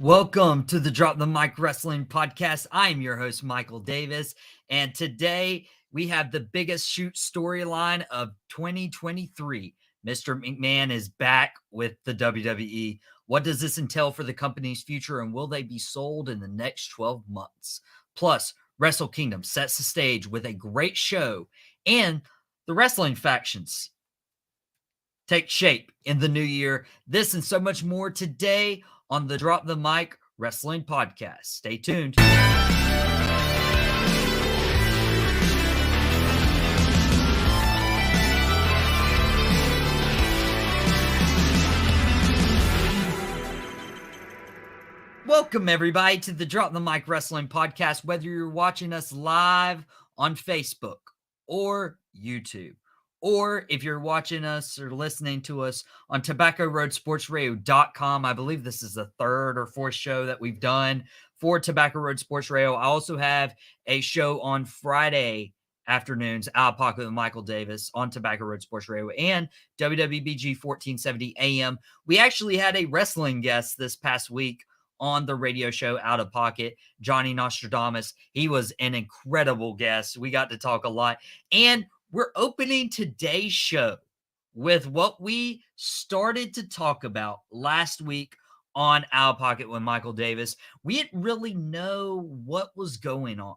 Welcome to the Drop the Mic Wrestling Podcast. I'm your host, Michael Davis, and today we have the biggest shoot storyline of 2023. Mr. McMahon is back with the WWE. What does this entail for the company's future, and will they be sold in the next 12 months? Plus, Wrestle Kingdom sets the stage with a great show, and the wrestling factions take shape in the new year. This and so much more today on the Drop the Mic Wrestling Podcast. Stay tuned. Welcome, everybody, to the Drop the Mic Wrestling Podcast, whether you're watching us live on Facebook or YouTube, or if you're watching us or listening to us on TobaccoRoadSportsRadio.com. I believe this is the third or fourth show that we've done for Tobacco Road Sports Radio. I also have a show on Friday afternoons, Out of Pocket with Michael Davis on Tobacco Road Sports Radio and WWBG 1470 AM. We actually had a wrestling guest this past week on the radio show Out of Pocket, Johnny Nostradamus. He was an incredible guest. We got to talk a lot. And we're opening today's show with what we started to talk about last week on Out of Pocket with Michael Davis. We didn't really know what was going on.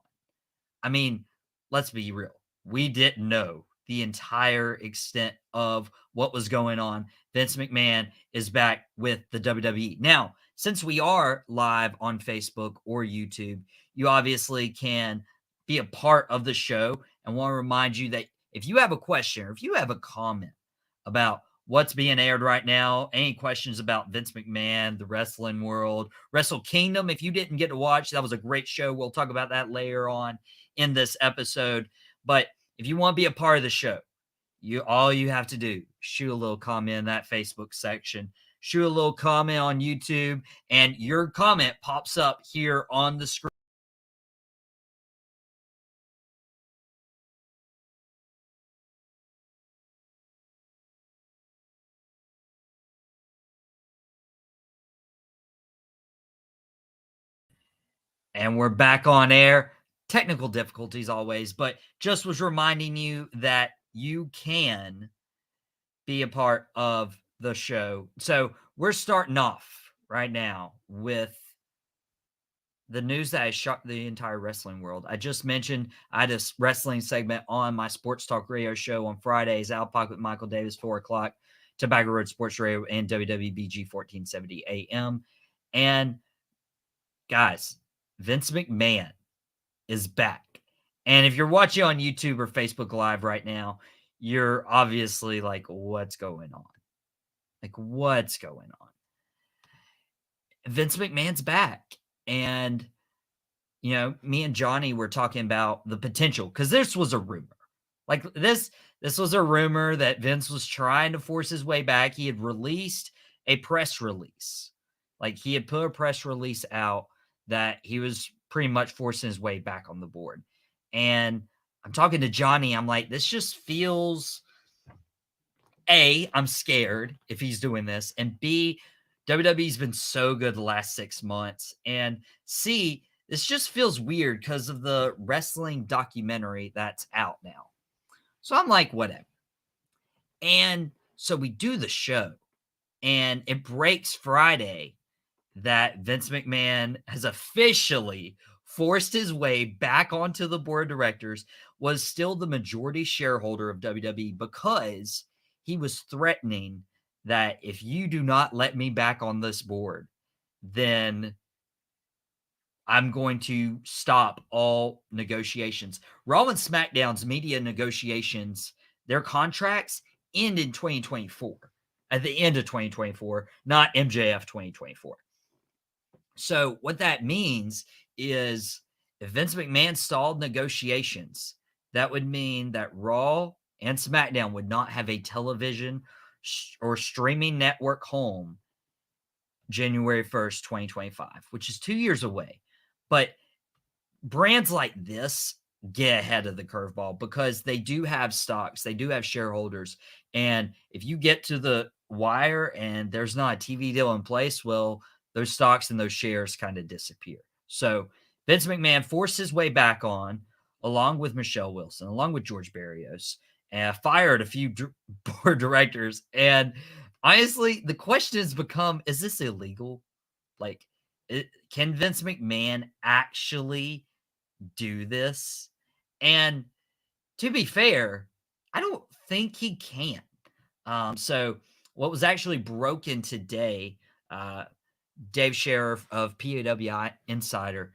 I mean, let's be real. We didn't know the entire extent of what was going on. Vince McMahon is back with the WWE. Now, since we are live on Facebook or YouTube, you obviously can be a part of the show. And want to remind you that if you have a question or if you have a comment about what's being aired right now, any questions about Vince McMahon, the wrestling world, Wrestle Kingdom, if you didn't get to watch, that was a great show. We'll talk about that later on in this episode. But if you want to be a part of the show, all you have to do, shoot a little comment in that Facebook section, shoot a little comment on YouTube, and your comment pops up here on the screen. And we're back on air. Technical difficulties always, but just was reminding you that you can be a part of the show. So we're starting off right now with the news that has shocked the entire wrestling world. I just mentioned I had a wrestling segment on my Sports Talk Radio show on Fridays, Out of Pocket with Michael Davis, 4 o'clock, Tobacco Road Sports Radio, and WWBG 1470 AM. And guys, Vince McMahon is back. And if you're watching on YouTube or Facebook Live right now, you're obviously like, what's going on? Like, what's going on? Vince McMahon's back. And, you know, me and Johnny were talking about the potential, because this was a rumor. Like, this was a rumor that Vince was trying to force his way back. He had released a press release. Like, he had put a press release out that he was pretty much forcing his way back on the board. And I'm talking to Johnny. I'm like, this just feels, A, I'm scared if he's doing this. And B, WWE's been so good the last 6 months. And C, this just feels weird because of the wrestling documentary that's out now. So I'm like, whatever. And so we do the show. And it breaks Friday that Vince McMahon has officially forced his way back onto the board of directors, was still the majority shareholder of WWE, because he was threatening that if you do not let me back on this board, then I'm going to stop all negotiations. Raw and SmackDown's media negotiations, their contracts end in 2024, at the end of 2024, not MJF 2024. So what that means is if Vince McMahon stalled negotiations, that would mean that Raw and SmackDown would not have a television or streaming network home January 1st, 2025, which is 2 years away. But brands like this get ahead of the curveball because they do have stocks, they do have shareholders. And if you get to the wire and there's not a TV deal in place, well, those stocks and those shares kind of disappear. So Vince McMahon forced his way back on, along with Michelle Wilson, along with George Barrios, and fired a few board directors. And honestly, the question has become, is this illegal? Like, can Vince McMahon actually do this? And to be fair, I don't think he can. So what was actually broken today, Dave Sheriff of PAWI Insider,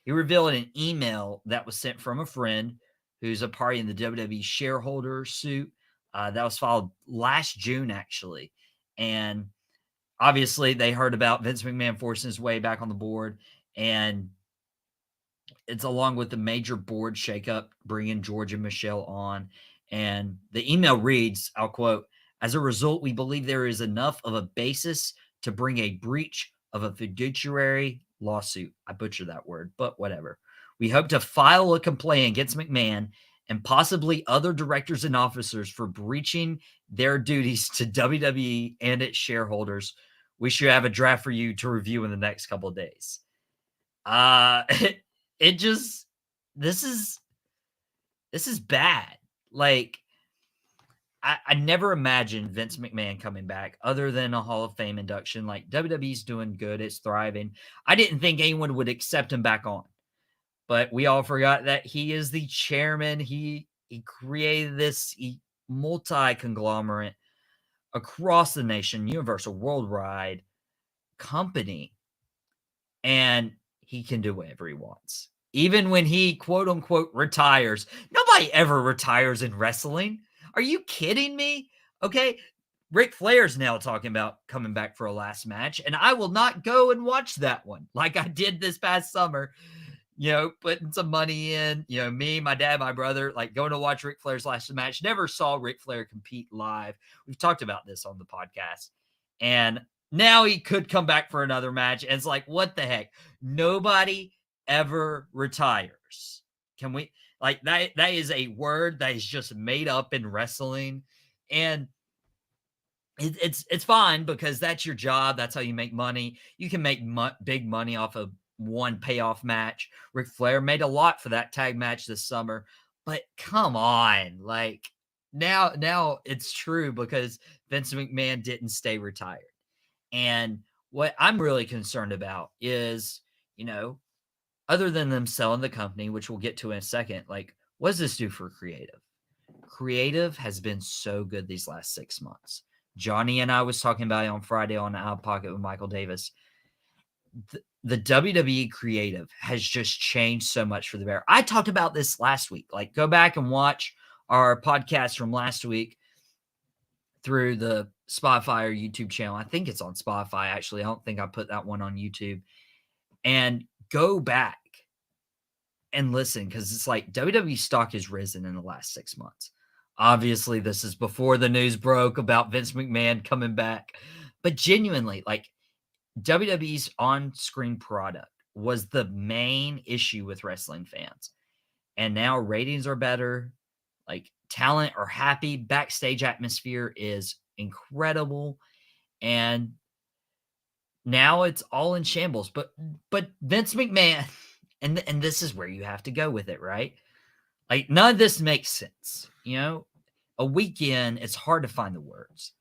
he revealed an email that was sent from a friend who's a party in the WWE shareholder suit that was filed last June, actually. And obviously, they heard about Vince McMahon forcing his way back on the board, and it's along with the major board shakeup, bringing George and Michelle on. And the email reads, I'll quote, "As a result, we believe there is enough of a basis to bring a breach of a fiduciary lawsuit." I butchered that word, but whatever. "We hope to file a complaint against McMahon and possibly other directors and officers for breaching their duties to WWE and its shareholders. We should have a draft for you to review in the next couple of days." It just this is bad. Like, I never imagined Vince McMahon coming back other than a Hall of Fame induction. Like, WWE's doing good, it's thriving. I didn't think anyone would accept him back on. But we all forgot that he is the chairman. He created this multi-conglomerate across the nation, universal, worldwide company, and he can do whatever he wants. Even when he, quote unquote, retires. Nobody ever retires in wrestling. Are you kidding me? Okay. Ric Flair's now talking about coming back for a last match, and I will not go and watch that one like I did this past summer. Putting some money in, me, my dad, my brother, like going to watch Ric Flair's last match. Never saw Ric Flair compete live. We've talked about this on the podcast. And now he could come back for another match. And it's like, what the heck? Nobody ever retires. Can we, like, that is a word that is just made up in wrestling. And it's fine because that's your job. That's how you make money. You can make big money off of one payoff match. Ric Flair made a lot for that tag match this summer, but come on, like now it's true because Vince McMahon didn't stay retired. And what I'm really concerned about is, other than them selling the company, which we'll get to in a second, like, what does this do for creative? Creative has been so good these last 6 months. Johnny and I was talking about it on Friday on Out of Pocket with Michael Davis. The WWE creative has just changed so much for the better. I talked about this last week. Like, go back and watch our podcast from last week through the Spotify or YouTube channel. I think it's on Spotify, actually. I don't think I put that one on YouTube. And go back and listen, because it's like WWE stock has risen in the last 6 months. Obviously, this is before the news broke about Vince McMahon coming back. But genuinely, like, WWE's on-screen product was the main issue with wrestling fans. And now ratings are better. Like, talent are happy. Backstage atmosphere is incredible. And now it's all in shambles. But Vince McMahon, and this is where you have to go with it, right? Like, none of this makes sense. A weekend, it's hard to find the words.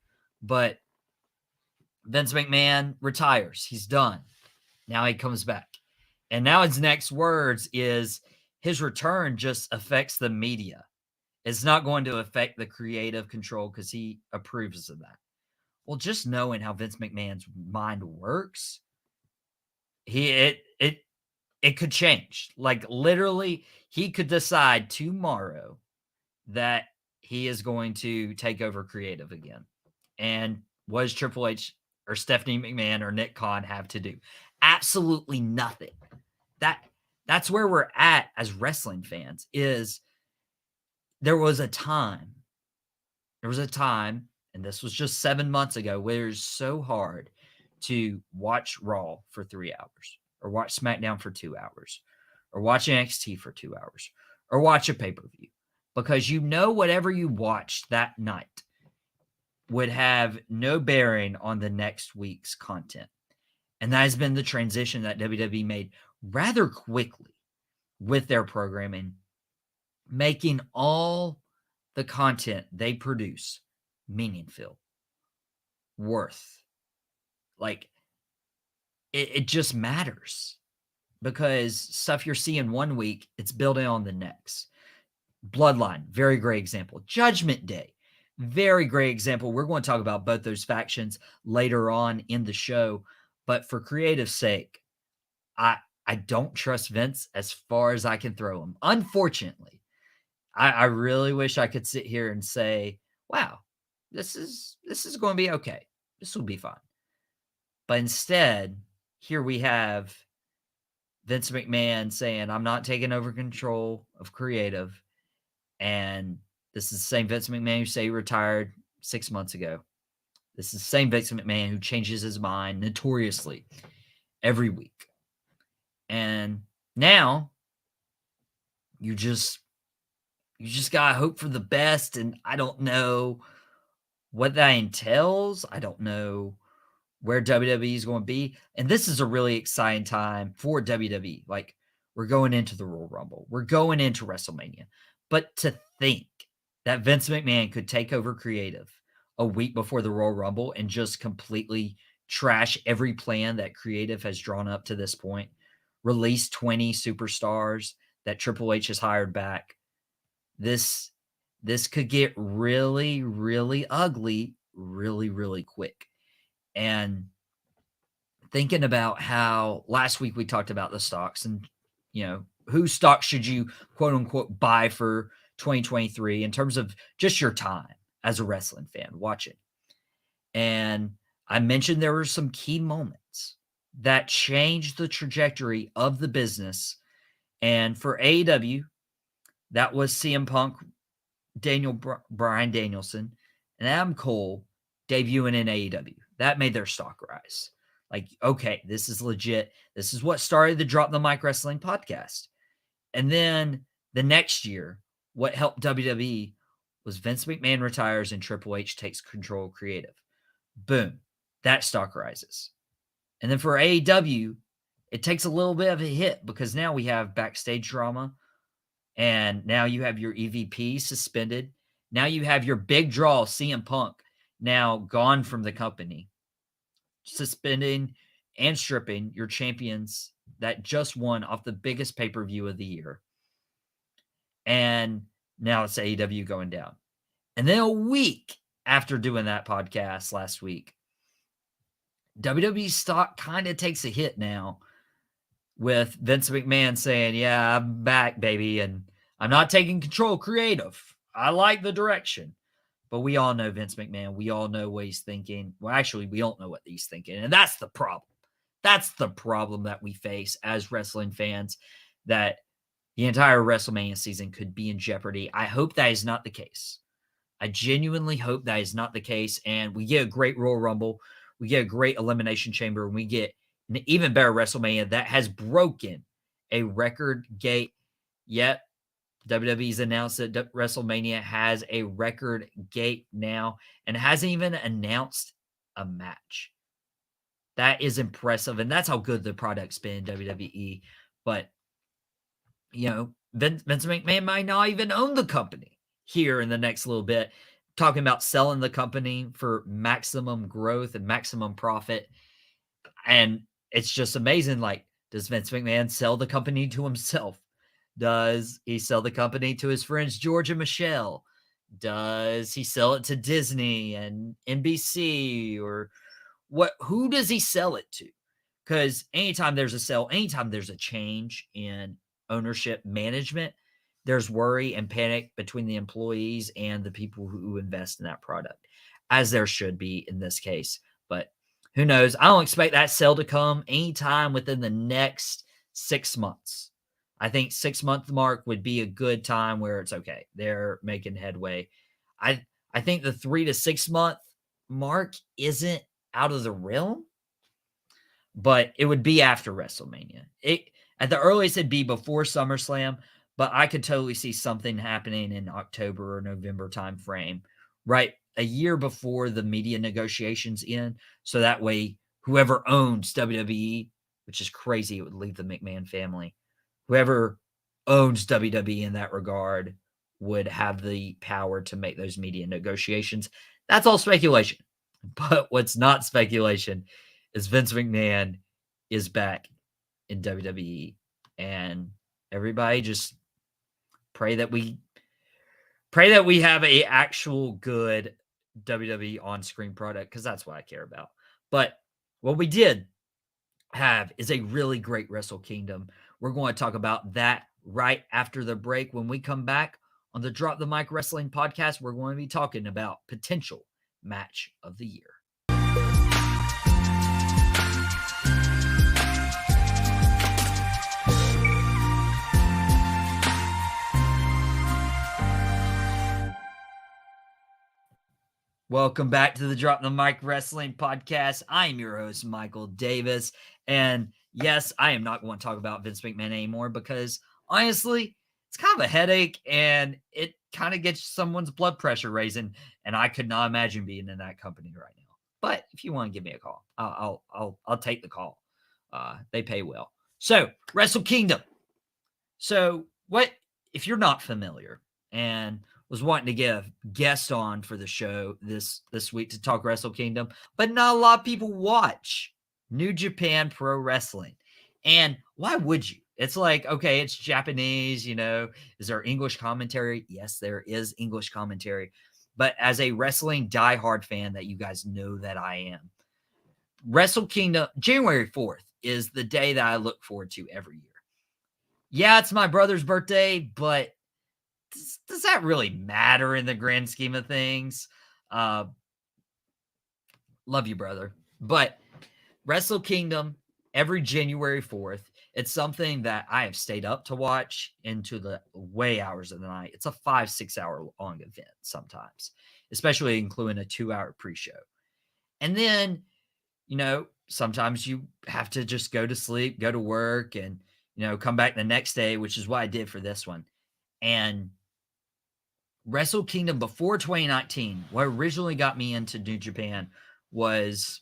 But Vince McMahon retires. He's done. Now he comes back. And now his next words is his return just affects the media. It's not going to affect the creative control because he approves of that. Well, just knowing how Vince McMahon's mind works, it could change. Like, literally, he could decide tomorrow that he is going to take over creative again. And what does Triple H or Stephanie McMahon or Nick Khan have to do? Absolutely nothing. That's where we're at as wrestling fans. Is there was a time, and this was just 7 months ago, where it's so hard to watch Raw for 3 hours, or watch SmackDown for 2 hours, or watch NXT for 2 hours, or watch a pay-per-view, because whatever you watched that night would have no bearing on the next week's content. And that has been the transition that WWE made rather quickly with their programming, making all the content they produce meaningful, worth. Like, it just matters because stuff you're seeing one week, it's building on the next. Bloodline, very great example. Judgment Day, very great example. We're going to talk about both those factions later on in the show, but for creative sake, I don't trust Vince as far as I can throw him. Unfortunately, I really wish I could sit here and say, "Wow, this is going to be okay. This will be fine." But instead, here we have Vince McMahon saying, "I'm not taking over control of creative." And this is the same Vince McMahon who say he retired 6 months ago. This is the same Vince McMahon who changes his mind notoriously every week. And now you just gotta hope for the best. And I don't know what that entails. I don't know where WWE is going to be. And this is a really exciting time for WWE. Like, we're going into the Royal Rumble. We're going into WrestleMania. But to think that Vince McMahon could take over creative a week before the Royal Rumble and just completely trash every plan that creative has drawn up to this point, release 20 superstars that Triple H has hired back. This could get really, really ugly really, really quick. And thinking about how last week we talked about the stocks and, whose stocks should you quote unquote buy for 2023 in terms of just your time as a wrestling fan watching. And I mentioned there were some key moments that changed the trajectory of the business. And for AEW, that was CM Punk, Bryan Danielson, and Adam Cole debuting in AEW. That made their stock rise. Like, okay, this is legit. This is what started the Drop the Mic Wrestling podcast. And then the next year, what helped WWE was Vince McMahon retires and Triple H takes control of creative. Boom, that stock rises. And then for AEW, it takes a little bit of a hit because now we have backstage drama. And now you have your EVP suspended. Now you have your big draw, CM Punk, now gone from the company, suspending and stripping your champions that just won off the biggest pay-per-view of the year. And now it's AEW going down. And then a week after doing that podcast last week, WWE stock kind of takes a hit now with Vince McMahon saying, "Yeah, I'm back, baby, and I'm not taking control creative. I like the direction." But we all know Vince McMahon. We all know what he's thinking. Well, actually, we don't know what he's thinking. And that's the problem. That's the problem that we face as wrestling fans, that the entire WrestleMania season could be in jeopardy. I hope that is not the case. I genuinely hope that is not the case. And we get a great Royal Rumble. We get a great Elimination Chamber. And we get an even better WrestleMania that has broken a record gate. Yet WWE's announced that WrestleMania has a record gate now and hasn't even announced a match. That is impressive, and that's how good the product's been in WWE. But, Vince McMahon might not even own the company here in the next little bit, talking about selling the company for maximum growth and maximum profit. And it's just amazing. Like, does Vince McMahon sell the company to himself? Does he sell the company to his friends George and Michelle? Does he sell it to Disney and NBC, or what? Who does he sell it to? Because anytime there's a sale, anytime there's a change in ownership management, there's worry and panic between the employees and the people who invest in that product, as there should be in this case. But who knows? I don't expect that sale to come anytime within the next 6 months. I think 6-month mark would be a good time where it's okay. They're making headway. I think the 3 to 6 month mark isn't out of the realm, but it would be after WrestleMania. At the earliest, it'd be before SummerSlam, but I could totally see something happening in October or November timeframe, right? A year before the media negotiations end. So that way whoever owns WWE, which is crazy, it would leave the McMahon family. Whoever owns WWE in that regard would have the power to make those media negotiations. That's all speculation. But what's not speculation is Vince McMahon is back in WWE, and everybody just pray that we have a actual good WWE on-screen product, because that's what I care about. But what we did have is a really great Wrestle Kingdom. We're going to talk about that right after the break. When we come back on the Drop the Mic Wrestling podcast, we're going to be talking about potential match of the year. Welcome back to the Drop the Mic Wrestling podcast. I am your host, Michael Davis. And yes, I am not going to talk about Vince McMahon anymore because honestly, it's kind of a headache and it kind of gets someone's blood pressure raising. And I could not imagine being in that company right now. But if you want to give me a call, I'll take the call. They pay well. So, Wrestle Kingdom. So, what if you're not familiar and was wanting to get a guest on for the show this week to talk Wrestle Kingdom, but not a lot of people watch New Japan Pro Wrestling. And why would you? It's like, okay, it's Japanese, is there English commentary? Yes, there is English commentary. But as a wrestling diehard fan that you guys know that I am, Wrestle Kingdom, January 4th is the day that I look forward to every year. Yeah, it's my brother's birthday, but does that really matter in the grand scheme of things? Love you, brother. But Wrestle Kingdom, every January 4th, it's something that I have stayed up to watch into the way hours of the night. It's a 5-6 hour long event sometimes, especially including a 2-hour pre-show. And then, sometimes you have to just go to sleep, go to work, and, come back the next day, which is what I did for this one. And Wrestle Kingdom before 2019, what originally got me into New Japan was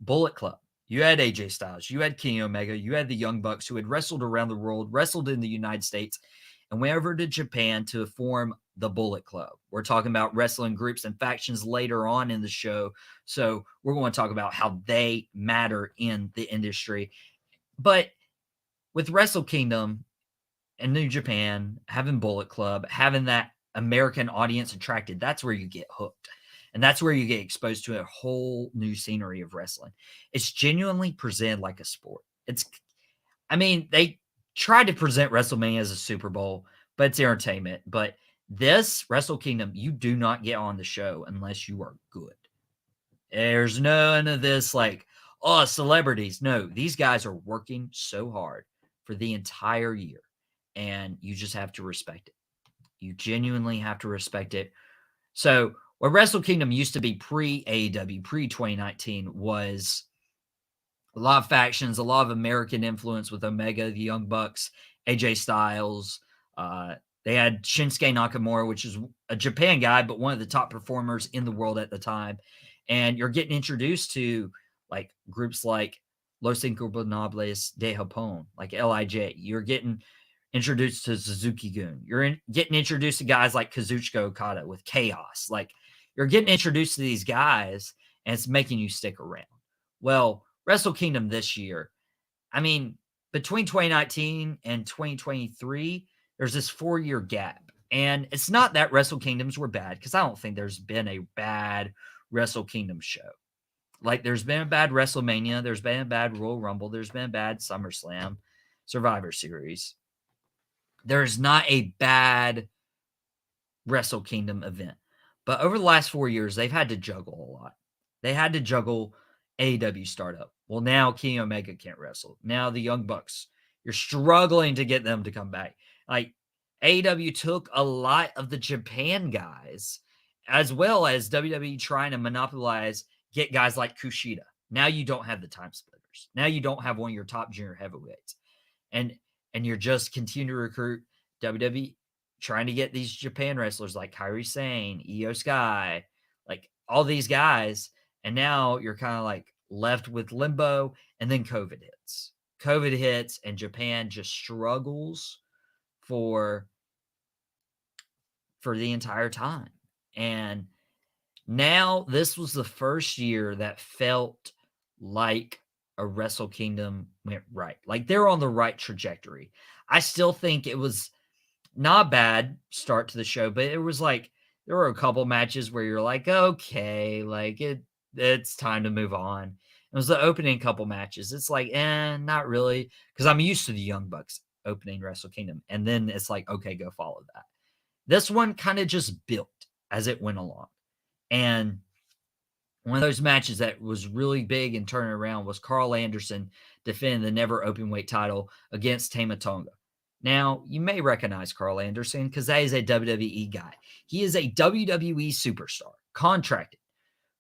Bullet Club. You had AJ Styles, you had Kenny Omega, you had the Young Bucks who had wrestled around the world, wrestled in the United States, and went over to Japan to form the Bullet Club. We're talking about wrestling groups and factions later on in the show, so we're going to talk about how they matter in the industry. But with Wrestle Kingdom and New Japan, having Bullet Club, having that American audience attracted, that's where you get hooked. And that's where you get exposed to a whole new scenery of wrestling. It's genuinely presented like a sport. They tried to present WrestleMania as a Super Bowl, but it's entertainment. But this Wrestle Kingdom, you do not get on the show unless you are good. There's none of this like, oh, celebrities. No, these guys are working so hard for the entire year, and you just have to respect it. You genuinely have to respect it. So what Wrestle Kingdom used to be pre-AEW, pre-2019 was a lot of factions, a lot of American influence with Omega, the Young Bucks, AJ Styles. They had Shinsuke Nakamura, which is a Japan guy, but one of the top performers in the world at the time. And you're getting introduced to like groups like Los Ingobernables de Japón, like LIJ. You're getting introduced to Suzuki-gun. You're getting introduced to guys like Kazuchika Okada with Chaos. Like, you're getting introduced to these guys, and it's making you stick around. Well, Wrestle Kingdom this year, between 2019 and 2023, there's this 4-year gap. And it's not that Wrestle Kingdoms were bad, because I don't think there's been a bad Wrestle Kingdom show. Like, there's been a bad WrestleMania, there's been a bad Royal Rumble, there's been a bad SummerSlam, Survivor Series. There's not a bad Wrestle Kingdom event. But over the last 4 years, they've had to juggle a lot. They had to juggle AEW startup. Well, now Kenny Omega can't wrestle. Now the Young Bucks, you're struggling to get them to come back. Like, AEW took a lot of the Japan guys, as well as WWE trying to monopolize, get guys like Kushida. Now you don't have the time splitters. Now you don't have one of your top junior heavyweights. And you're just continuing to recruit WWE, trying to get these Japan wrestlers like Kairi Sane, Io Sky, like all these guys. And now you're kind of like, left with limbo, and then COVID hits. COVID hits, and Japan just struggles for the entire time. And now this was the first year that felt like a Wrestle Kingdom went right. Like they're on the right trajectory. I still think it was not a bad start to the show, but it was like there were a couple matches where you're like, okay, like it's time to move on. It was the opening couple matches. It's like, not really, because I'm used to the Young Bucks opening Wrestle Kingdom, and then it's like, okay, go follow that. This one kind of just built as it went along, and one of those matches that was really big and turning around was Carl Anderson defending the never open weight title against Tama Tonga. Now, you may recognize Carl Anderson because that is a WWE guy. He is a WWE superstar, contracted,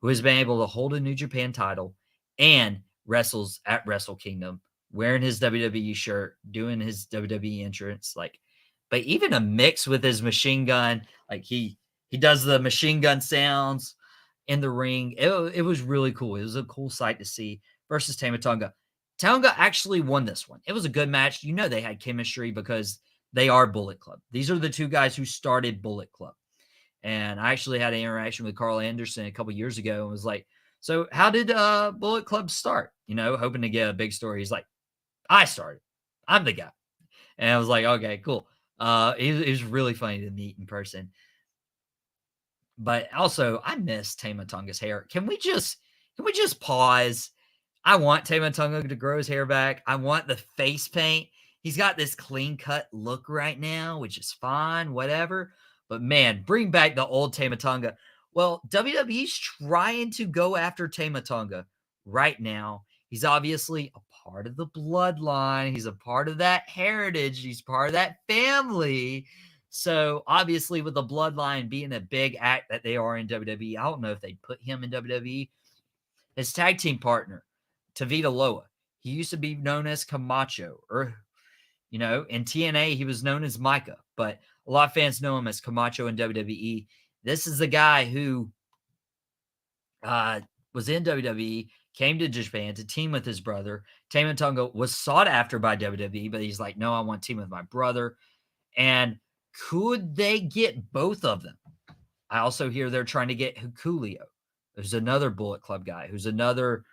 who has been able to hold a New Japan title and wrestles at Wrestle Kingdom, wearing his WWE shirt, doing his WWE entrance. But even a mix with his machine gun, like he does the machine gun sounds in the ring. It was really cool. It was a cool sight to see versus Tama Tonga. Tonga actually won this one. It was a good match. You know they had chemistry because they are Bullet Club. These are the two guys who started Bullet Club. And I actually had an interaction with Carl Anderson a couple years ago and was like, so how did Bullet Club start? Hoping to get a big story. He's like, I started. I'm the guy. And I was like, okay, cool. It was really funny to meet in person. But also, I miss Tama Tonga's hair. Can we just pause? I want Tama Tonga to grow his hair back. I want the face paint. He's got this clean cut look right now, which is fine, whatever. But man, bring back the old Tama Tonga. Well, WWE's trying to go after Tama Tonga right now. He's obviously a part of the bloodline. He's a part of that heritage. He's part of that family. So obviously, with the bloodline being a big act that they are in WWE, I don't know if they'd put him in WWE. His tag team partner, Tavita Loa, he used to be known as Camacho, or in TNA he was known as Micah, but a lot of fans know him as Camacho in WWE. This is the guy who was in WWE, came to Japan to team with his brother. Tama Tonga was sought after by WWE, but he's like, no, I want to team with my brother. And could they get both of them? I also hear they're trying to get Julio. There's another Bullet Club guy who's another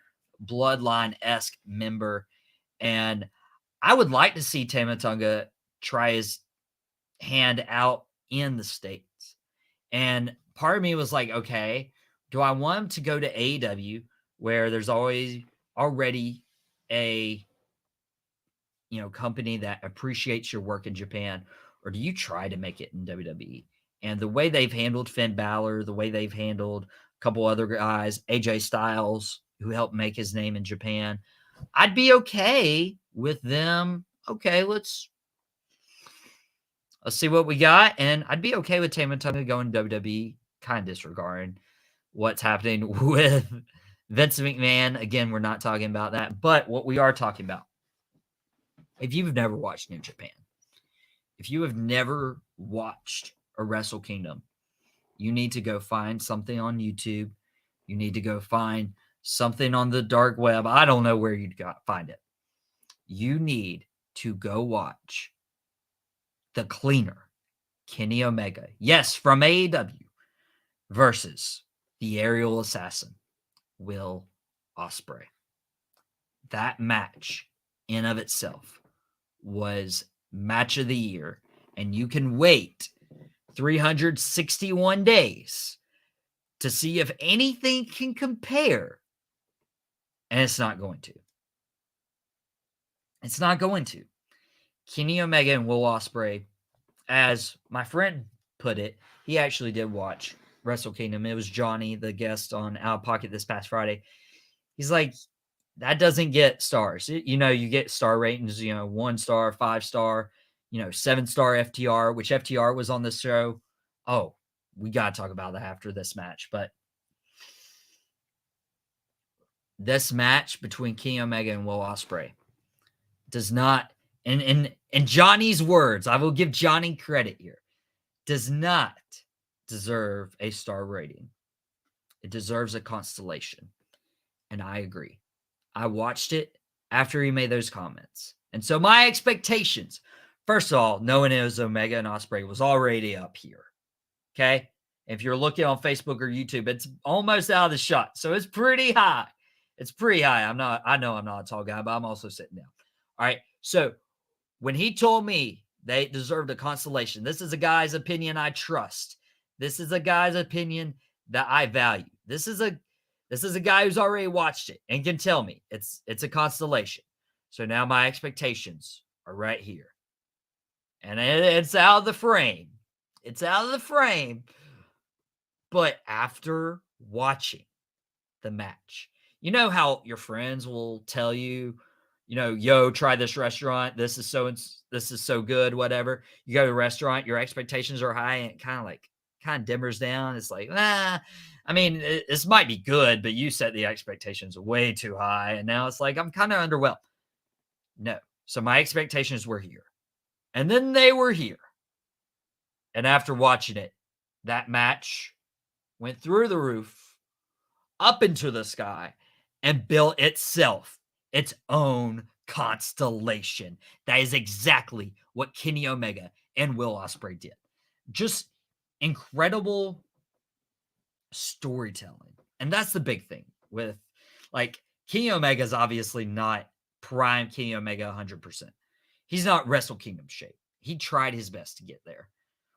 bloodline-esque member. And I would like to see Tama Tonga try his hand out in the States. And part of me was like, okay, do I want him to go to AEW where there's already a company that appreciates your work in Japan, or do you try to make it in WWE? And the way they've handled Finn Balor, the way they've handled a couple other guys, AJ Styles, who helped make his name in Japan, I'd be okay with them. Okay, let's see what we got. And I'd be okay with Tama Tonga going to WWE, kind of disregarding what's happening with Vince McMahon. Again, we're not talking about that. But what we are talking about, if you've never watched New Japan, if you have never watched a Wrestle Kingdom, you need to go find something on YouTube. You need to go find something on the dark web. I don't know where you'd find it. You need to go watch the Cleaner, Kenny Omega, yes, from AEW, versus the Aerial Assassin, Will Ospreay. That match in of itself was match of the year, and you can wait 361 days to see if anything can compare, and it's not going to. It's not going to. Kenny Omega and Will Ospreay, as my friend put it, he actually did watch Wrestle Kingdom. It was Johnny, the guest on Out of Pocket this past Friday. He's like, that doesn't get stars. You get star ratings, 1 star, 5 star, 7-star FTR, which FTR was on this show. Oh, we got to talk about that after this match. But this match between Kenny Omega and Will Ospreay does not, in Johnny's words, I will give Johnny credit here, does not deserve a star rating. It deserves a constellation. And I agree. I watched it after he made those comments. And so my expectations, first of all, knowing it was Omega and Ospreay was already up here. Okay. If you're looking on Facebook or YouTube, it's almost out of the shot. So it's pretty high. It's pretty high. I know I'm not a tall guy, but I'm also sitting down. All right. So when he told me they deserved a constellation, this is a guy's opinion I trust. This is a guy's opinion that I value. This is a guy who's already watched it and can tell me it's a constellation. So now my expectations are right here. And it's out of the frame. It's out of the frame. But after watching the match, you know how your friends will tell you, yo, try this restaurant. This is so good, whatever. You go to the restaurant, your expectations are high, and it kind of dimmers down. It's like, I mean, this might be good, but you set the expectations way too high. And now it's like, I'm kind of underwhelmed. No. So my expectations were here. And then they were here. And after watching it, that match went through the roof, up into the sky, and built itself its own constellation. That is exactly what Kenny Omega and Will Ospreay did. Just incredible storytelling. And that's the big thing with, like, Kenny Omega is obviously not prime Kenny Omega 100%. He's not Wrestle Kingdom shape. He tried his best to get there.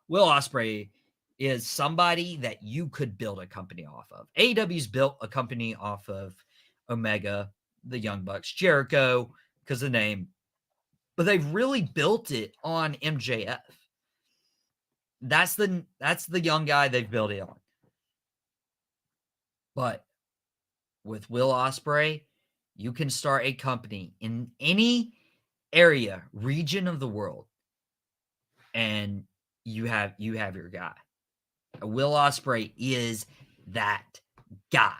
Will Ospreay is somebody that you could build a company off of. AEW's built a company off of Omega, the Young Bucks, Jericho, because of the name. But they've really built it on MJF. That's the young guy they've built it on. But with Will Ospreay, you can start a company in any area, region of the world, and you have your guy. Will Ospreay is that guy,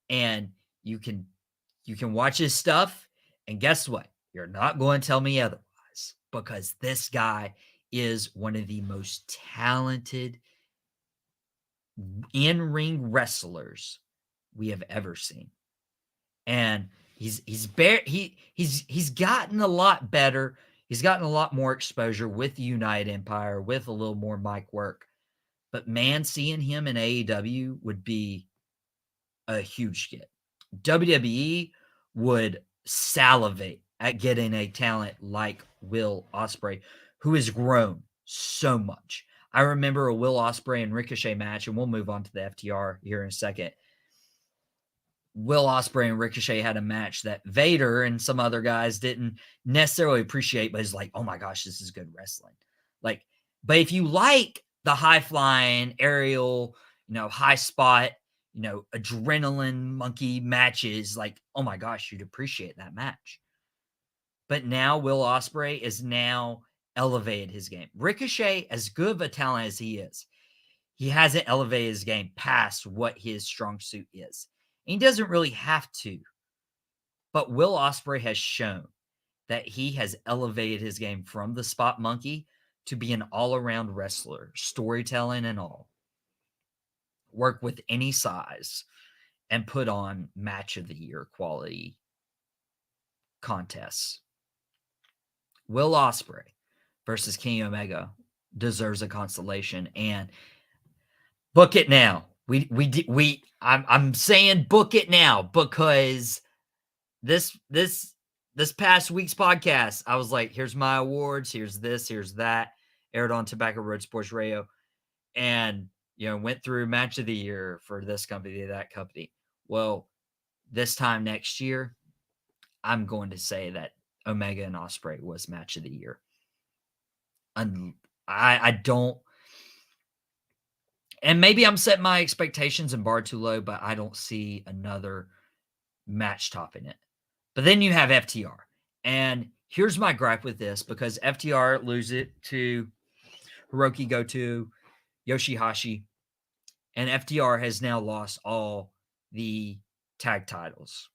and you can watch his stuff, and guess what? You're not going to tell me otherwise, because this guy is one of the most talented in-ring wrestlers we have ever seen. And he's gotten a lot better. He's gotten a lot more exposure with United Empire, with a little more mic work. But man, seeing him in AEW would be a huge get. WWE would salivate at getting a talent like Will Ospreay, who has grown so much. I remember a Will Ospreay and Ricochet match, and we'll move on to the FTR here in a second. Will Ospreay and Ricochet had a match that Vader and some other guys didn't necessarily appreciate, but it's like, oh my gosh, this is good wrestling. Like, but if you like the high flying, aerial, high spot, adrenaline monkey matches, like, oh my gosh, you'd appreciate that match. But now Will Ospreay is now elevated his game. Ricochet, as good of a talent as he is, he hasn't elevated his game past what his strong suit is. And he doesn't really have to. But Will Ospreay has shown that he has elevated his game from the spot monkey to be an all-around wrestler, storytelling and all. Work with any size and put on match of the year quality contests. Will Ospreay versus Kenny Omega deserves a constellation, and book it now. I'm saying book it now, because this past week's podcast, I was like, here's my awards, here's this, here's that, aired on Tobacco Road Sports Radio, and went through match of the year for this company, that company. Well, this time next year, I'm going to say that Omega and Ospreay was match of the year. And I don't, and maybe I'm setting my expectations and bar too low, but I don't see another match topping it. But then you have FTR. And here's my gripe with this, because FTR lose it to Hiroki Goto, Yoshihashi, and FTR has now lost all the tag titles.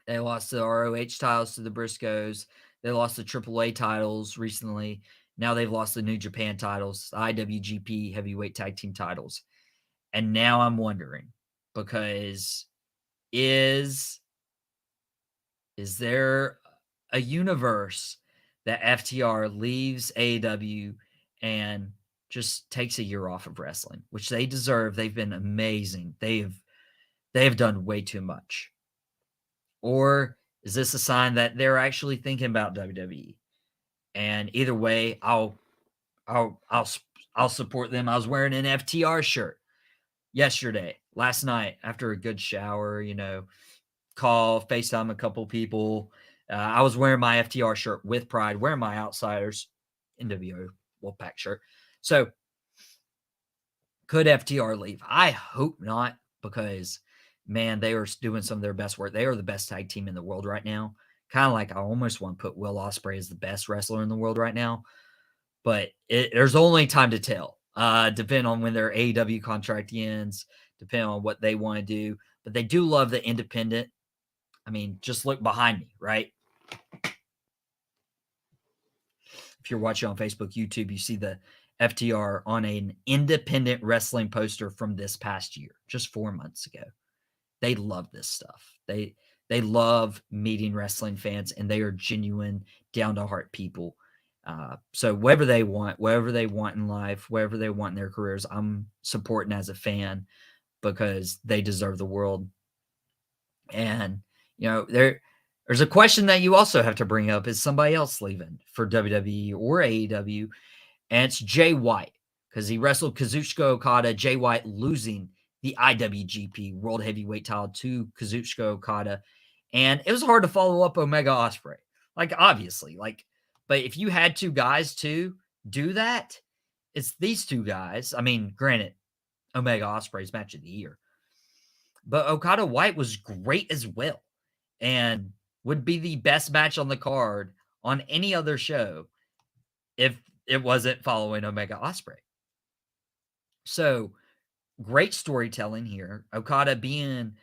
They lost the ROH titles to the Briscoes. They lost the AAA titles recently. Now they've lost the New Japan titles, the IWGP Heavyweight Tag Team titles. And now I'm wondering, because is Is there a universe that FTR leaves AEW and just takes a year off of wrestling, which they deserve? They've been amazing. They have done way too much. Or is this a sign that they're actually thinking about WWE? And either way, I'll support them. I was wearing an FTR shirt last night, after a good shower, call, FaceTime a couple people. I was wearing my FTR shirt with pride, wearing my Outsiders NWO Wolfpack shirt. So could FTR leave? I hope not, because man, they are doing some of their best work. They are the best tag team in the world right now. Kind of like I almost want to put Will Ospreay as the best wrestler in the world right now, but there's only time to tell. Depending on when their AEW contract ends, depending on what they want to do. But they do love the independent. I mean, just look behind me, right? If you're watching on Facebook, YouTube, you see the FTR on an independent wrestling poster from this past year, just 4 months ago. They love this stuff. They love meeting wrestling fans, and they are genuine, down-to-heart people. So whatever they want in life, whatever they want in their careers, I'm supporting as a fan, because they deserve the world. And, there's a question that you also have to bring up. Is somebody else leaving for WWE or AEW? And it's Jay White, because he wrestled Kazuchika Okada. Jay White losing the IWGP World Heavyweight title to Kazuchika Okada. And it was hard to follow up Omega Ospreay. Obviously. But if you had two guys to do that, it's these two guys. I mean, granted, Omega Ospreay's match of the year. But Okada White was great as well, and would be the best match on the card on any other show if it wasn't following Omega Ospreay. So great storytelling here. Okada being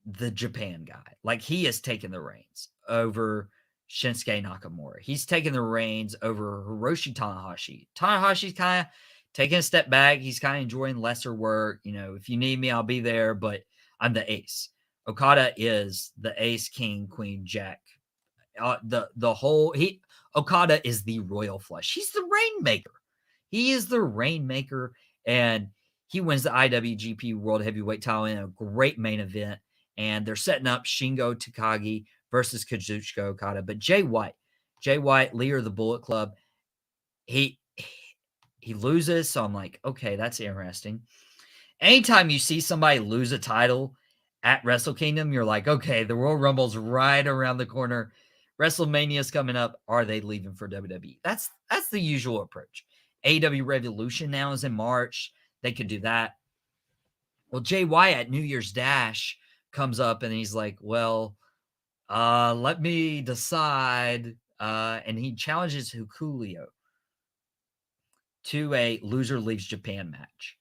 the Japan guy. He has taken the reins over Shinsuke Nakamura. He's taken the reins over Hiroshi Tanahashi. Tanahashi's kind of taking a step back. He's kind of enjoying lesser work. If you need me, I'll be there, but I'm the ace. Okada is the ace, king, queen, jack. Okada is the royal flush. He's the rainmaker. He is the rainmaker, and he wins the IWGP World Heavyweight title in a great main event. And they're setting up Shingo Takagi versus Kazuchika Okada. But Jay White, leader of the Bullet Club, he loses. So I'm like, okay, that's interesting. Anytime you see somebody lose a title at Wrestle Kingdom, you're like, okay, the Royal Rumble's right around the corner. WrestleMania's coming up. Are they leaving for WWE? That's the usual approach. AEW Revolution now is in March. They could do that. Well, Jay White at New Year's Dash comes up and he's like, well, let me decide. And he challenges Hikuleo to a loser leaves Japan match.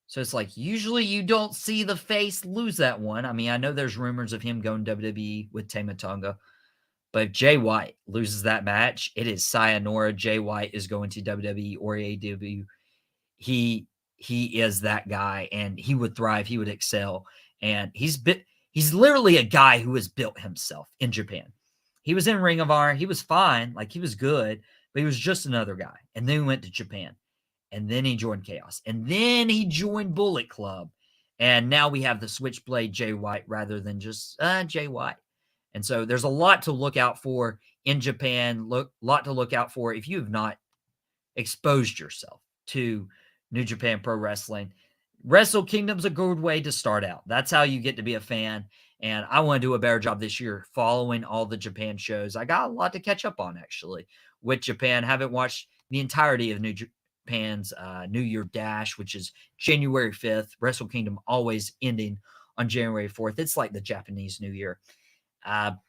So it's usually you don't see the face lose that one. I mean, I know there's rumors of him going WWE with Tama Tonga, but if Jay White loses that match, it is sayonara. Jay White is going to WWE or AEW. He is that guy, and he would thrive. He would excel, and he's literally a guy who has built himself in Japan. He was in Ring of Honor. He was fine. He was good, but he was just another guy. And then he went to Japan. And then he joined Chaos. And then he joined Bullet Club. And now we have the Switchblade Jay White rather than just Jay White. And so there's a lot to look out for in Japan. Lot to look out for if you have not exposed yourself to New Japan Pro Wrestling. Wrestle Kingdom's a good way to start out. That's how you get to be a fan. And I want to do a better job this year following all the Japan shows. I got a lot to catch up on, actually, with Japan. Haven't watched the entirety of New Japan's New Year Dash, which is January 5th. Wrestle Kingdom always ending on January 4th. It's like the Japanese New Year. But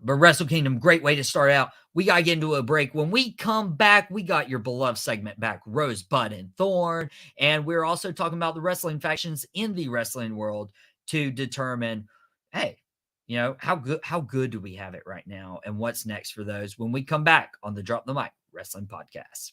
Wrestle Kingdom, great way to start out. We got to get into a break. When we come back, we got your beloved segment back, Rosebud and Thorn. And we're also talking about the wrestling factions in the wrestling world to determine, hey, how good do we have it right now? And what's next for those when we come back on the Drop the Mic Wrestling Podcast.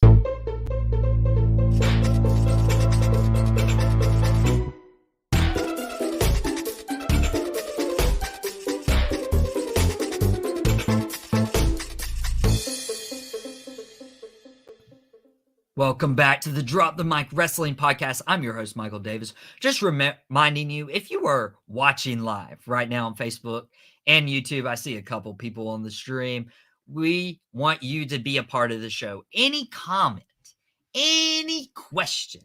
Welcome back to the Drop the Mic Wrestling Podcast. I'm your host, Michael Davis. Just reminding you, if you are watching live right now on Facebook and YouTube, I see a couple people on the stream. We want you to be a part of the show. Any comment, any question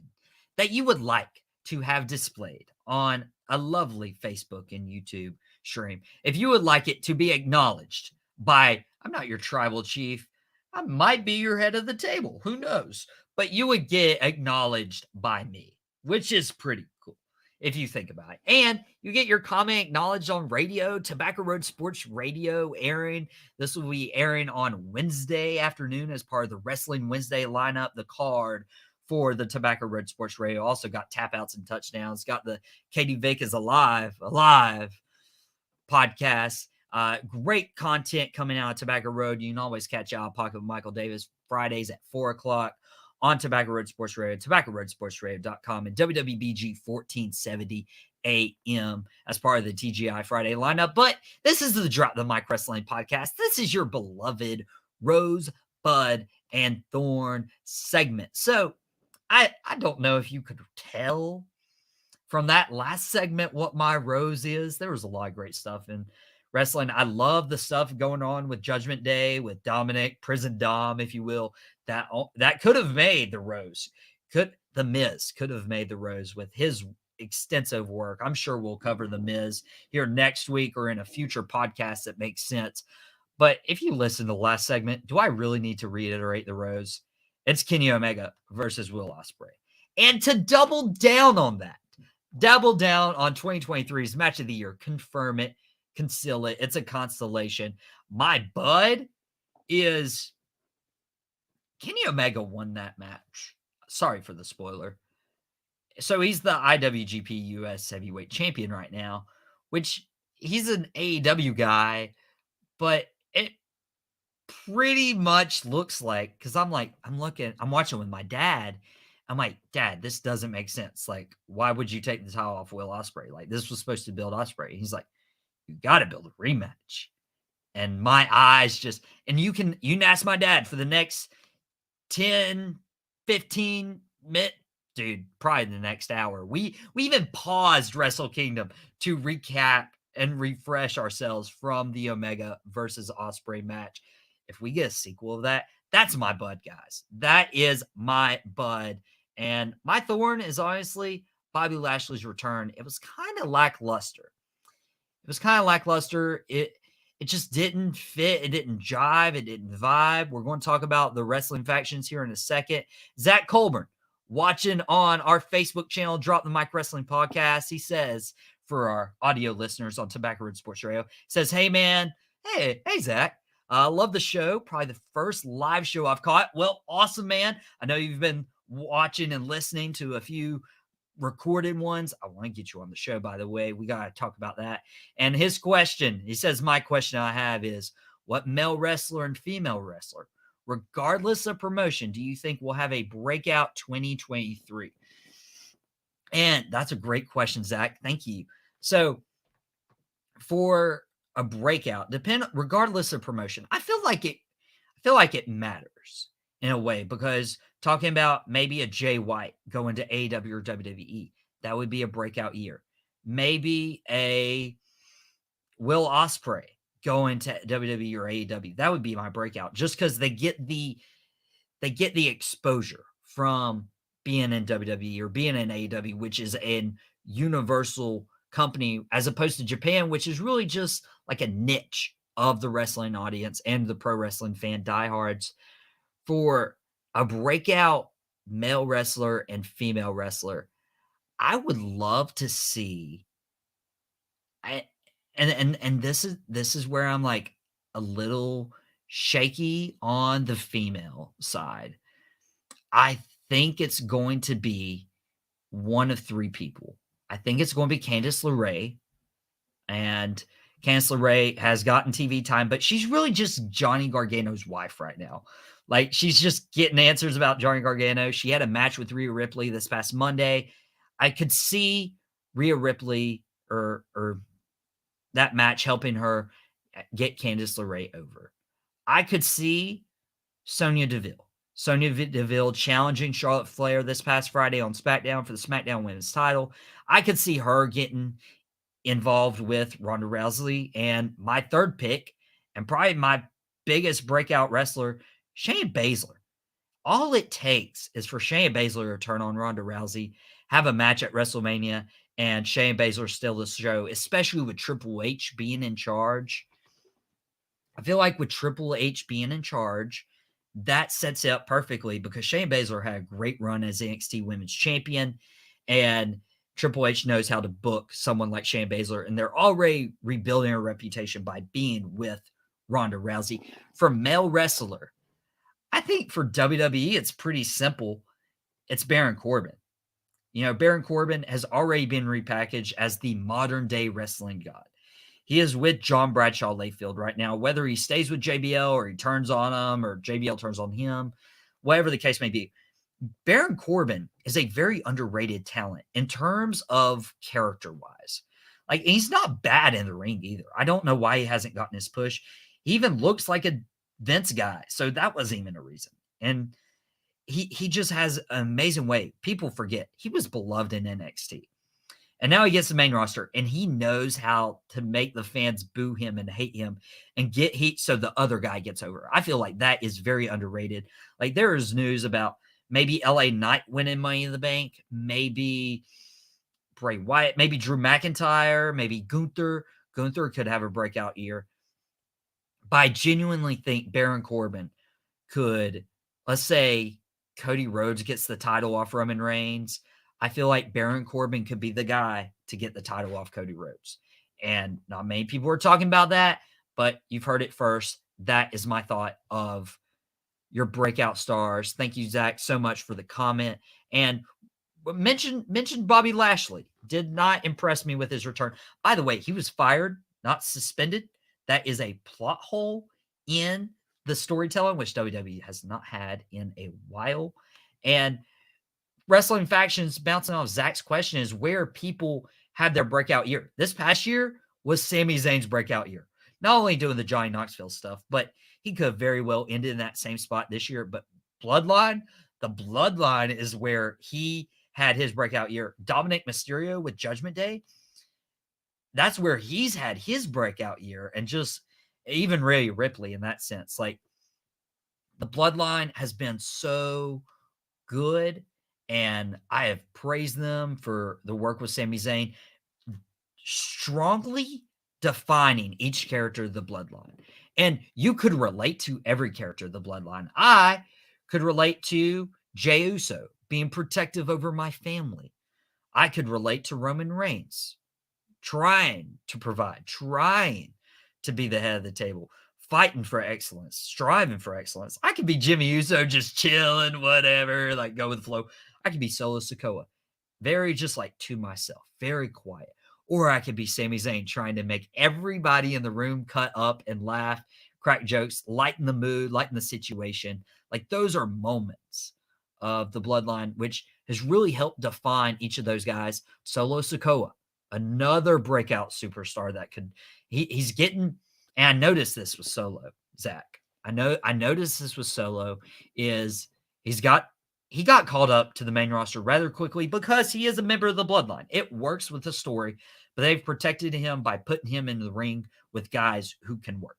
that you would like to have displayed on a lovely Facebook and YouTube stream, if you would like it to be acknowledged by, I'm not your tribal chief, I might be your head of the table. Who knows? But you would get acknowledged by me, which is pretty cool if you think about it. And you get your comment acknowledged on radio, Tobacco Road Sports Radio airing. This will be airing on Wednesday afternoon as part of the Wrestling Wednesday lineup, the card for the Tobacco Road Sports Radio. Also got tap outs and touchdowns. Got the Katie Vick is alive podcast. Great content coming out of Tobacco Road. You can always catch Out of Pocket with Michael Davis Fridays at 4 o'clock on Tobacco Road Sports Radio, tobaccoroadsportsradio.com, and WWBG 1470 AM as part of the TGI Friday lineup. But this is the Drop the Mic Wrestling Podcast. This is your beloved Rose, Bud, and Thorn segment. So I don't know if you could tell from that last segment what my rose is. There was a lot of great stuff in wrestling. I love the stuff going on with Judgment Day, with Dominic, Prison Dom, if you will. That could have made the rose. The Miz could have made the rose with his extensive work. I'm sure we'll cover the Miz here next week or in a future podcast that makes sense. But if you listen to the last segment, do I really need to reiterate the rose? It's Kenny Omega versus Will Ospreay. And to double down on that, double down on 2023's match of the year, confirm it, conceal it. It's a constellation. My bud is Kenny Omega won that match. Sorry for the spoiler. So he's the IWGP US Heavyweight Champion right now, which he's an AEW guy, but it pretty much looks like, because I'm watching with my dad. I'm like, Dad, this doesn't make sense. Like, why would you take the title off Will Ospreay? Like, this was supposed to build Ospreay. He's like, you got to build a rematch. And my eyes just, and you can ask my dad for the next 10, 15 minutes, dude, probably the next hour. We even paused Wrestle Kingdom to recap and refresh ourselves from the Omega versus Ospreay match. If we get a sequel of that, that's my bud, guys. That is my bud. And my thorn is honestly Bobby Lashley's return. It was kind of lackluster. It just didn't fit. It didn't jive. It didn't vibe. We're going to talk about the wrestling factions here in a second. Zach Colburn, watching on our Facebook channel, Drop the Mic Wrestling Podcast. He says, for our audio listeners on Tobacco Road Sports Radio, says, hey, man. Hey, Zach. Love the show. Probably the first live show I've caught. Well, awesome, man. I know you've been watching and listening to a few recorded ones. I want to get you on the show, by the way. We got to talk about that. And his question, he says, my question I have is, what male wrestler and female wrestler, regardless of promotion, do you think will have a breakout 2023? And that's a great question, Zach. Thank you. So for a breakout, regardless of promotion, I feel like it matters in a way, because talking about maybe a Jay White going to AEW or WWE, that would be a breakout year. Maybe a Will Ospreay going to WWE or AEW, that would be my breakout, just because they get the exposure from being in WWE or being in AEW, which is an universal company, as opposed to Japan, which is really just like a niche of the wrestling audience and the pro wrestling fan diehards. For a breakout male wrestler and female wrestler, I would love to see. And this is where I'm like a little shaky on the female side. I think it's going to be one of three people. I think it's going to be Candice LeRae, and Candice LeRae has gotten TV time, but she's really just Johnny Gargano's wife right now. Like, she's just getting answers about Johnny Gargano. She had a match with Rhea Ripley this past Monday. I could see Rhea Ripley or that match helping her get Candice LeRae over. I could see Sonya Deville Sonya Deville challenging Charlotte Flair this past Friday on SmackDown for the SmackDown Women's title. I could see her getting involved with Ronda Rousey. And my third pick, and probably my biggest breakout wrestler, Shayna Baszler. All it takes is for Shayna Baszler to turn on Ronda Rousey, have a match at WrestleMania, and Shayna Baszler steal the show, especially with Triple H being in charge. I feel like with Triple H being in charge, that sets it up perfectly because Shayna Baszler had a great run as NXT Women's Champion, and Triple H knows how to book someone like Shayna Baszler, and they're already rebuilding her reputation by being with Ronda Rousey. For male wrestler, I think for WWE, it's pretty simple. It's Baron Corbin. Baron Corbin has already been repackaged as the modern day wrestling god. He is with John Bradshaw Layfield right now, whether he stays with JBL or he turns on him or JBL turns on him, whatever the case may be. Baron Corbin is a very underrated talent in terms of character-wise. Like, he's not bad in the ring either. I don't know why he hasn't gotten his push. He even looks like a Vince guy, so that wasn't even a reason. And he just has an amazing way. People forget he was beloved in NXT. And now he gets the main roster, and he knows how to make the fans boo him and hate him and get heat so the other guy gets over. I feel like that is very underrated. Like, there is news about maybe LA Knight winning Money in the Bank, maybe Bray Wyatt, maybe Drew McIntyre, maybe Gunther. Gunther could have a breakout year. But I genuinely think Baron Corbin could, let's say Cody Rhodes gets the title off Roman Reigns. I feel like Baron Corbin could be the guy to get the title off Cody Rhodes. And not many people are talking about that, but you've heard it first. That is my thought of your breakout stars. Thank you, Zach, so much for the comment. And mentioned Bobby Lashley. Did not impress me with his return. By the way, he was fired, not suspended. That is a plot hole in the storytelling, which WWE has not had in a while. And Wrestling Factions, bouncing off Zach's question, is where people had their breakout year. This past year was Sami Zayn's breakout year. Not only doing the Johnny Knoxville stuff, but he could have very well ended in that same spot this year. But the Bloodline is where he had his breakout year. Dominic Mysterio with Judgment Day, that's where he's had his breakout year. And just even Rhea Ripley in that sense. Like, the Bloodline has been so good, and I have praised them for the work with Sami Zayn, strongly defining each character of the Bloodline. And you could relate to every character of the Bloodline. I could relate to Jey Uso being protective over my family. I could relate to Roman Reigns trying to provide, trying to be the head of the table, fighting for excellence, striving for excellence. I could be Jimmy Uso just chilling, whatever, like go with the flow. I could be Solo Sikoa, very just like to myself, very quiet. Or I could be Sami Zayn trying to make everybody in the room cut up and laugh, crack jokes, lighten the mood, lighten the situation. Like, those are moments of the Bloodline, which has really helped define each of those guys. Solo Sikoa, another breakout superstar that could, he's getting, and I noticed this with Solo, Zach. I noticed this with Solo is he got called up to the main roster rather quickly because he is a member of the Bloodline. It works with the story, but they've protected him by putting him in the ring with guys who can work.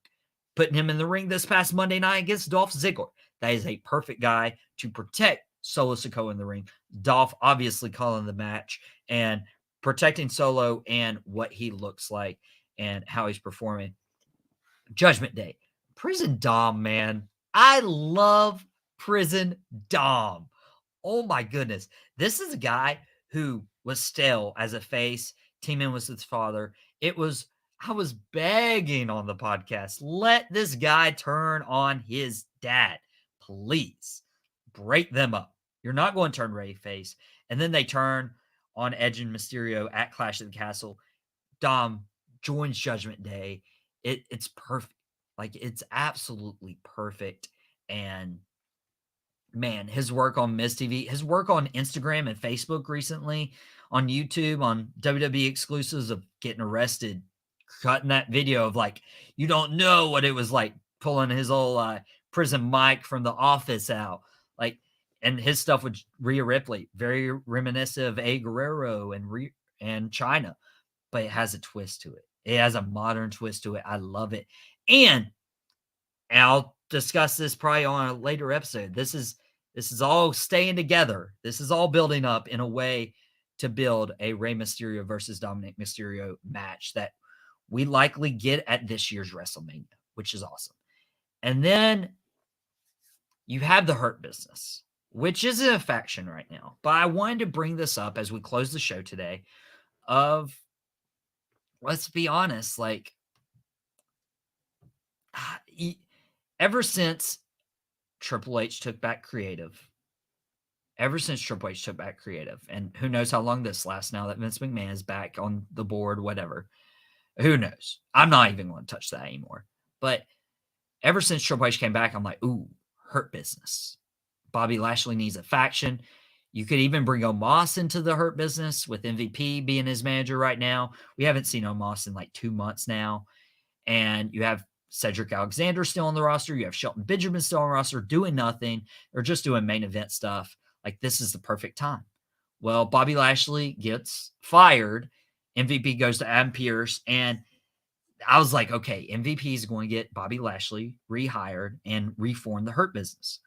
Putting him in the ring this past Monday night against Dolph Ziggler. That is a perfect guy to protect Solo Sikoa in the ring. Dolph obviously calling the match and protecting Solo and what he looks like and how he's performing. Judgment Day. Prison Dom, man. I love Prison Dom. Oh my goodness. This is a guy who was stale as a face, teaming with his father. I was begging on the podcast, let this guy turn on his dad. Please break them up. You're not going to turn Ray face. And then they turn on Edge and Mysterio at Clash of the Castle. Dom joins Judgment Day. It's perfect. Like, it's absolutely perfect. And man, his work on Miz TV, his work on Instagram and Facebook recently, on YouTube, on WWE exclusives of getting arrested, cutting that video of like, you don't know what it was like pulling his old prison mic from The Office out. Like, and his stuff with Rhea Ripley, very reminiscent of A Guerrero and China, but it has a twist to it. It has a modern twist to it. I love it. And I'll discuss this probably on a later episode. This is all staying together. This is all building up in a way to build a Rey Mysterio versus Dominic Mysterio match that we likely get at this year's WrestleMania, which is awesome. And then you have the Hurt Business, which isn't a faction right now. But I wanted to bring this up as we close the show today of, let's be honest, like, ever since Triple H took back creative, and who knows how long this lasts now that Vince McMahon is back on the board, whatever. Who knows? I'm not even going to touch that anymore. But ever since Triple H came back, I'm like, ooh, Hurt Business. Bobby Lashley needs a faction. You could even bring Omos into the Hurt Business with MVP being his manager right now. We haven't seen Omos in like 2 months now. And you have Cedric Alexander still on the roster. You have Shelton Benjamin still on the roster doing nothing or just doing main event stuff. Like, this is the perfect time. Well, Bobby Lashley gets fired. MVP goes to Adam Pearce. And I was like, okay, MVP is going to get Bobby Lashley rehired and reform the Hurt Business.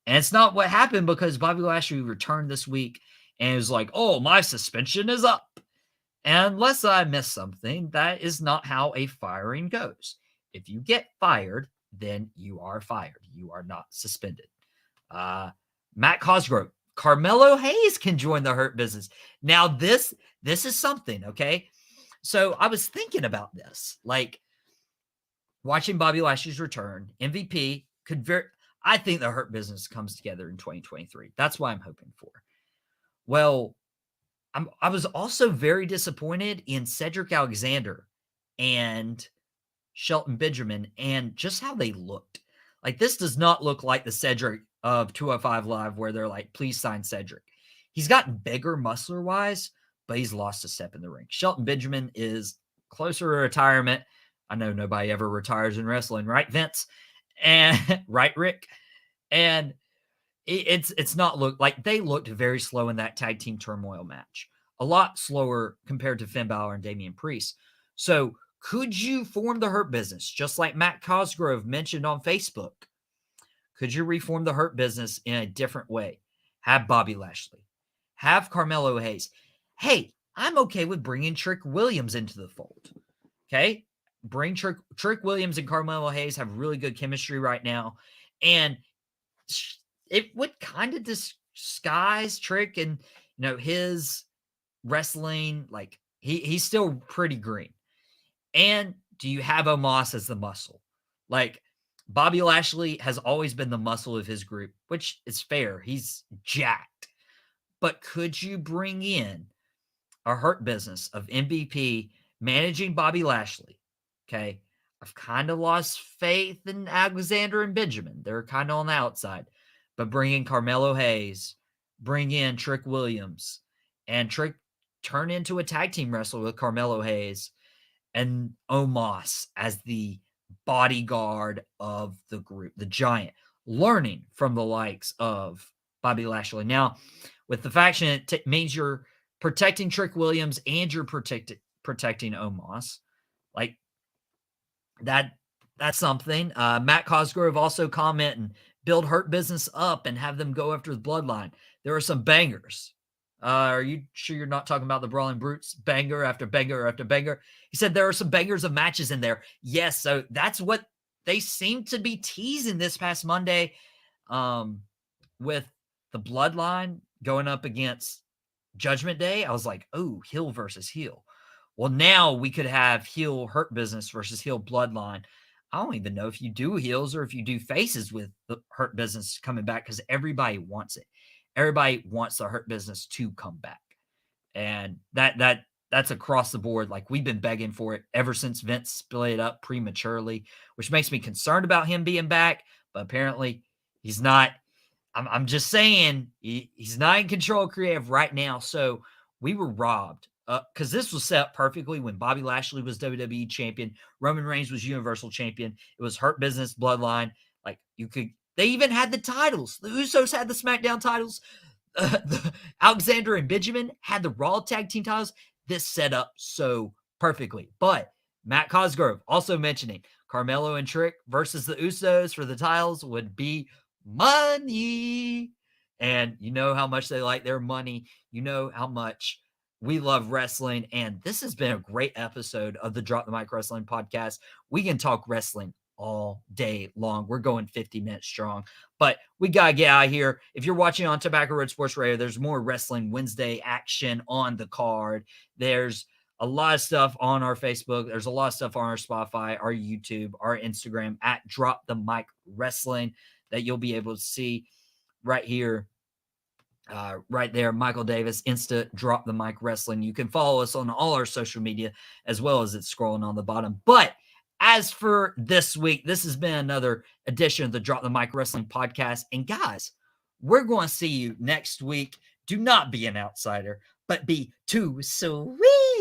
And it's not what happened, because Bobby Lashley returned this week and was like, oh, my suspension is up. And unless I missed something, that is not how a firing goes. If you get fired, then you are fired. You are not suspended. Matt Cosgrove, Carmelo Hayes can join the Hurt Business. Now, this is something, okay? So I was thinking about this, like, watching Bobby Lashley's return. MVP could I think the Hurt Business comes together in 2023. That's what I'm hoping for. Well, I was also very disappointed in Cedric Alexander and Shelton Benjamin and just how they looked. Like, this does not look like the Cedric of 205 Live where they're like, please sign Cedric. He's gotten bigger muscular-wise, but he's lost a step in the ring. Shelton Benjamin is closer to retirement. I know nobody ever retires in wrestling, right, Vince? And right, Rick? And it's not like they looked very slow in that tag team turmoil match. A lot slower compared to Finn Balor and Damian Priest. So could you form the Hurt Business just like Matt Cosgrove mentioned on Facebook? Could you reform the Hurt Business in a different way? Have Bobby Lashley. Have Carmelo Hayes. Hey, I'm okay with bringing Trick Williams into the fold. Okay? Bring Trick Williams and Carmelo Hayes have really good chemistry right now. And it would kind of disguise Trick and, his wrestling. Like, he's still pretty green. And do you have Omos as the muscle? Like, Bobby Lashley has always been the muscle of his group, which is fair. He's jacked. But could you bring in a Hurt Business of MVP managing Bobby Lashley? Okay. I've kind of lost faith in Alexander and Benjamin. They're kind of on the outside. But bring in Carmelo Hayes, bring in Trick Williams, and Trick turn into a tag team wrestler with Carmelo Hayes and Omos as the bodyguard of the group, the giant, learning from the likes of Bobby Lashley. Now, with the faction, it means you're protecting Trick Williams and you're protecting Omos. Like, that's something. Matt Cosgrove also commenting, build Hurt Business up and have them go after the Bloodline. There are some bangers. Are you sure you're not talking about the Brawling Brutes? Banger after banger after banger. He said there are some bangers of matches in there. Yes, so that's what they seem to be teasing this past Monday with the Bloodline going up against Judgment Day. I was like, oh, heel versus heel. Well, now we could have heel Hurt Business versus heel Bloodline. I don't even know if you do heels or if you do faces with the Hurt Business coming back, because everybody wants it. Everybody wants the Hurt Business to come back. And that's across the board. Like, we've been begging for it ever since Vince split it up prematurely, which makes me concerned about him being back. But apparently he's not. I'm just saying he's not in control of creative right now. So we were robbed. Because this was set up perfectly when Bobby Lashley was WWE champion, Roman Reigns was Universal champion. It was Hurt Business, Bloodline. Like, you could They even had the titles. The Usos had the SmackDown titles. Alexander and Benjamin had the Raw tag team titles. This set up so perfectly. But Matt Cosgrove also mentioning Carmelo and Trick versus the Usos for the titles would be money. And you know how much they like their money. You know how much we love wrestling. And this has been a great episode of the Drop the Mic Wrestling podcast. We can talk wrestling all day long. We're going 50 minutes strong, but we got to get out of here. If you're watching on Tobacco Road Sports Radio, there's more Wrestling Wednesday action on the card. There's a lot of stuff on our Facebook. There's a lot of stuff on our Spotify, our YouTube, our Instagram at Drop the Mic Wrestling that you'll be able to see right here. Right there, Michael Davis, Insta Drop the Mic Wrestling. You can follow us on all our social media as well as it's scrolling on the bottom. But as for this week, this has been another edition of the Drop the Mic Wrestling podcast. And guys, we're going to see you next week. Do not be an outsider, but be too sweet.